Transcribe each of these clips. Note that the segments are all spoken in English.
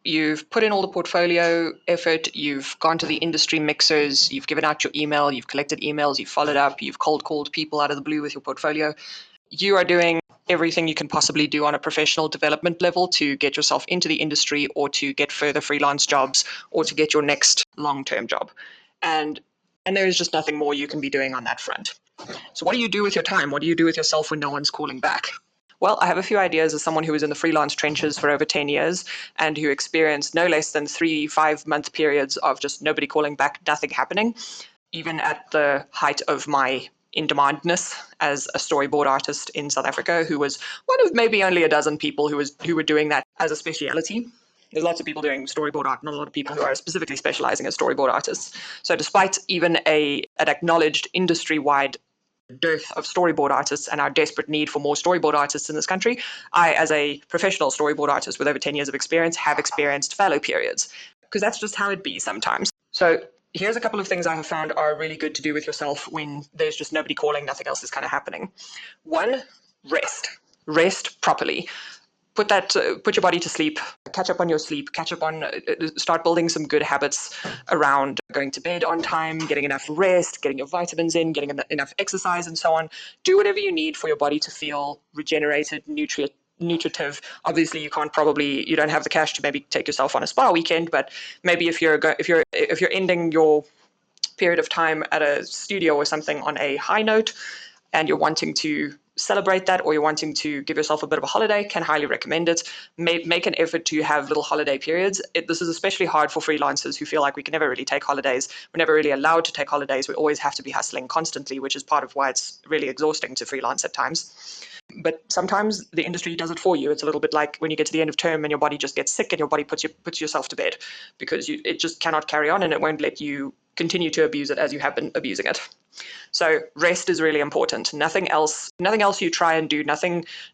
You've put in all the portfolio effort, you've gone to the industry mixers, you've given out your email, you've collected emails, you've followed up, you've cold called people out of the blue with your portfolio. You are doing everything you can possibly do on a professional development level to get yourself into the industry or to get further freelance jobs or to get your next long-term job. And there is just nothing more you can be doing on that front. So what do you do with your time? What do you do with yourself when no one's calling back? Well, I have a few ideas as someone who was in the freelance trenches for over 10 years and who experienced no less than 3-5 month periods of just nobody calling back, nothing happening, even at the height of my in-demandness as a storyboard artist in South Africa, who was one of maybe only a dozen people who were doing that as a speciality. There's lots of people doing storyboard art, not a lot of people who are specifically specializing as storyboard artists. So despite even an acknowledged industry-wide dearth of storyboard artists and our desperate need for more storyboard artists in this country, I, as a professional storyboard artist with over 10 years of experience, have experienced fallow periods, because that's just how it be sometimes. So here's a couple of things I have found are really good to do with yourself when there's just nobody calling, nothing else is kind of happening. One, rest. Rest properly. Put your body to sleep, catch up on your sleep, start building some good habits around going to bed on time, getting enough rest, getting your vitamins in, getting enough exercise and so on. Do whatever you need for your body to feel regenerated, nutritive. Obviously, you don't have the cash to maybe take yourself on a spa weekend, but maybe if you're ending your period of time at a studio or something on a high note and you're wanting to celebrate that, or you're wanting to give yourself a bit of a holiday, can highly recommend it. Make an effort to have little holiday periods. This is especially hard for freelancers who feel like we can never really take holidays. We're never really allowed to take holidays. We always have to be hustling constantly, which is part of why it's really exhausting to freelance at times. But sometimes the industry does it for you. It's a little bit like when you get to the end of term and your body just gets sick and your body puts yourself to bed because it just cannot carry on and it won't let you continue to abuse it as you have been abusing it. So rest is really important. Nothing else you try and do,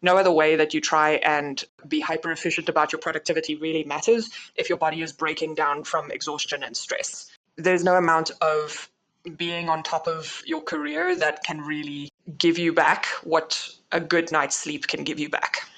no other way that you try and be hyper efficient about your productivity really matters if your body is breaking down from exhaustion and stress. There's no amount of being on top of your career that can really give you back what a good night's sleep can give you back.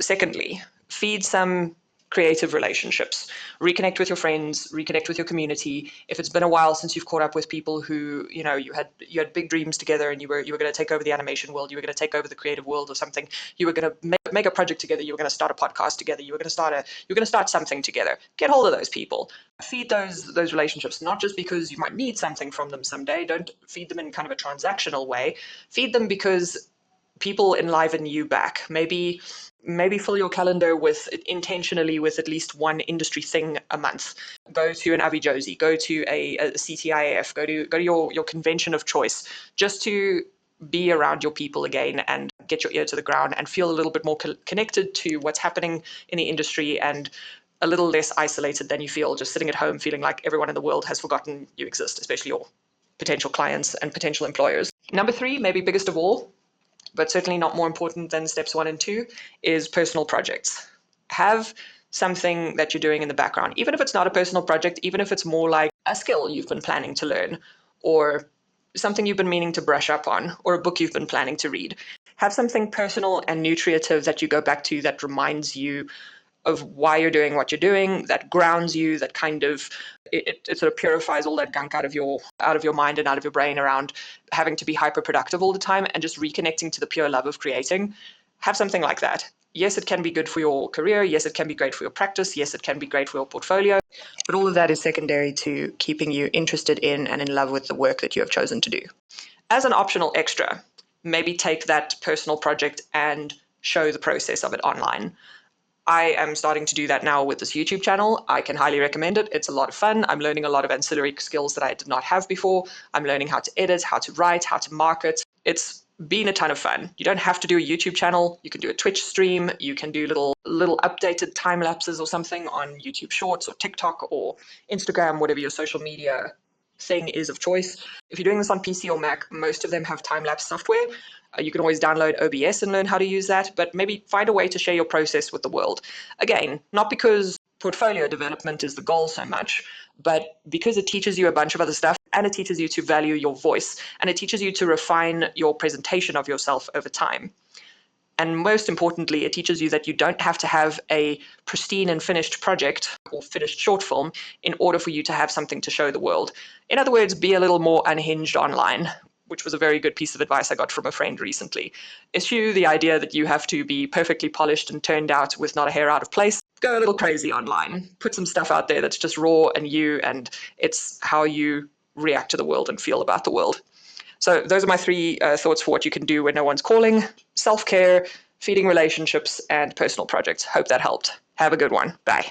Secondly, feed some creative relationships. Reconnect with your friends, reconnect with your community. If it's been a while since you've caught up with people who, you had big dreams together and you were going to take over the animation world, you were going to take over the creative world or something, you were going to make a project together, you were going to start a podcast together, you were going to start something together. Get hold of those people. Feed those relationships, not just because you might need something from them someday. Don't feed them in kind of a transactional way. Feed them because people enliven you back. Maybe fill your calendar intentionally with at least one industry thing a month. Go to an Avijosi, go to a CTIAF, go to your convention of choice, just to be around your people again and get your ear to the ground and feel a little bit more connected to what's happening in the industry and a little less isolated than you feel just sitting at home feeling like everyone in the world has forgotten you exist, especially your potential clients and potential employers. Number 3, maybe biggest of all, but certainly not more important than steps 1 and 2, is personal projects. Have something that you're doing in the background, even if it's not a personal project, even if it's more like a skill you've been planning to learn, or something you've been meaning to brush up on, or a book you've been planning to read. Have something personal and nutritive that you go back to that reminds you of why you're doing what you're doing, that grounds you, that kind of it sort of purifies all that gunk out of your mind and out of your brain around having to be hyper productive all the time and just reconnecting to the pure love of creating. Have something like that. Yes, it can be good for your career. Yes, it can be great for your practice. Yes, it can be great for your portfolio. But all of that is secondary to keeping you interested in and in love with the work that you have chosen to do. As an optional extra, maybe take that personal project and show the process of it online. I am starting to do that now with this YouTube channel. I can highly recommend it. It's a lot of fun. I'm learning a lot of ancillary skills that I did not have before. I'm learning how to edit, how to write, how to market. It's been a ton of fun. You don't have to do a YouTube channel. You can do a Twitch stream. You can do little updated time lapses or something on YouTube Shorts or TikTok or Instagram, whatever your social media thing is of choice. If you're doing this on PC or Mac, most of them have time-lapse software. You can always download OBS and learn how to use that, but maybe find a way to share your process with the world. Again, not because portfolio development is the goal so much, but because it teaches you a bunch of other stuff, and it teaches you to value your voice, and it teaches you to refine your presentation of yourself over time. And most importantly, it teaches you that you don't have to have a pristine and finished project or finished short film in order for you to have something to show the world. In other words, be a little more unhinged online, which was a very good piece of advice I got from a friend recently. Eschew the idea that you have to be perfectly polished and turned out with not a hair out of place. Go a little crazy online. Put some stuff out there that's just raw and you, and it's how you react to the world and feel about the world. So those are my three thoughts for what you can do when no one's calling: self-care, feeding relationships, and personal projects. Hope that helped. Have a good one. Bye.